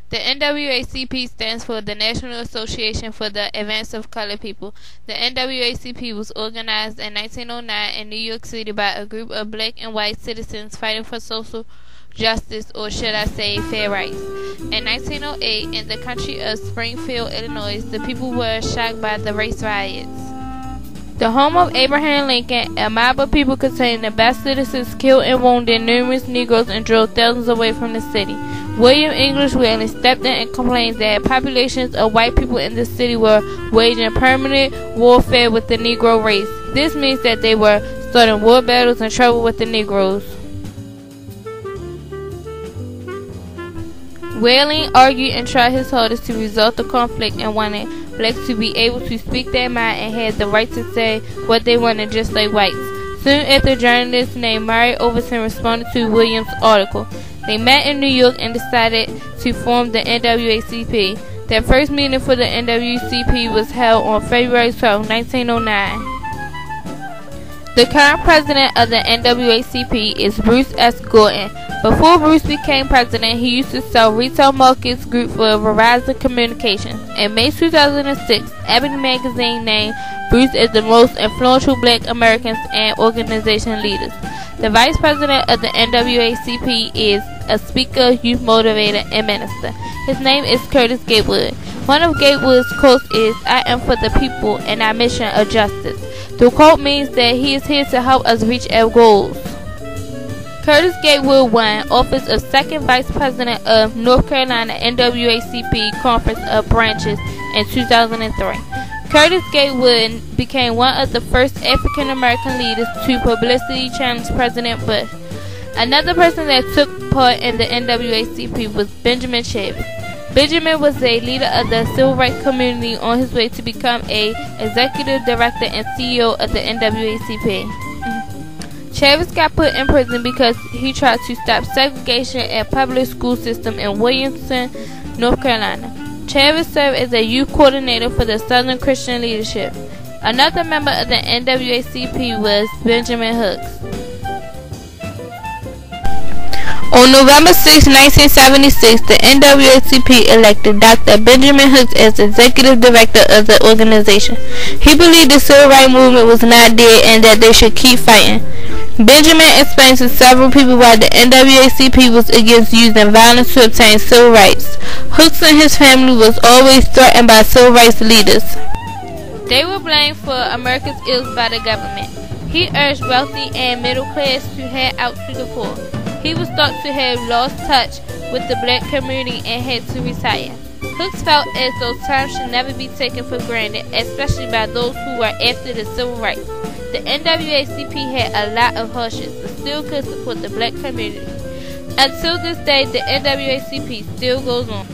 The NAACP stands for the National Association for the Advance of Colored People. The NAACP was organized in 1909 in New York City by a group of black and white citizens fighting for social justice, or should I say fair rights. In 1908, in the country of Springfield, Illinois, the people were shocked by the race riots. The home of Abraham Lincoln, a mob of people containing the best citizens killed and wounded numerous Negroes and drove thousands away from the city. William English Whalen stepped in and complained that populations of white people in the city were waging permanent warfare with the Negro race. This means that they were starting war battles and trouble with the Negroes. Whalen argued and tried his hardest to resolve the conflict and wanted blacks to be able to speak their mind and had the right to say what they wanted just like whites. Soon after, journalist named Mary Overton responded to Williams' article. They met in New York and decided to form the NAACP. Their first meeting for the NAACP was held on February 12, 1909. The current president of the NAACP is Bruce S. Gordon. Before Bruce became president, he used to sell Retail Markets Group for Verizon Communications. In May 2006, Ebony magazine named Bruce as the most influential black Americans and organization leaders. The vice president of the NAACP is a speaker, youth motivator, and minister. His name is Curtis Gatewood. One of Gatewood's quotes is, "I am for the people and our mission of justice." The quote means that he is here to help us reach our goals. Curtis Gatewood won office of second vice president of North Carolina NAACP Conference of Branches in 2003. Curtis Gatewood became one of the first African American leaders to publicly challenge President Bush. Another person that took part in the NAACP was Benjamin Chavez. Benjamin was a leader of the civil rights community on his way to become a executive director and CEO of the NAACP. Chavez got put in prison because he tried to stop segregation in public school system in Williamson, North Carolina. Chavez served as a youth coordinator for the Southern Christian Leadership. Another member of the NAACP was Benjamin Hooks. On November 6, 1976, the NAACP elected Dr. Benjamin Hooks as executive director of the organization. He believed the civil rights movement was not dead and that they should keep fighting. Benjamin explained to several people why the NAACP was against using violence to obtain civil rights. Hooks and his family was always threatened by civil rights leaders. They were blamed for America's ills by the government. He urged wealthy and middle class to head out to the poor. He was thought to have lost touch with the black community and had to retire. Hooks felt as though time should never be taken for granted, especially by those who were after the civil rights. The NAACP had a lot of hardships, but still could support the black community. Until this day, the NAACP still goes on.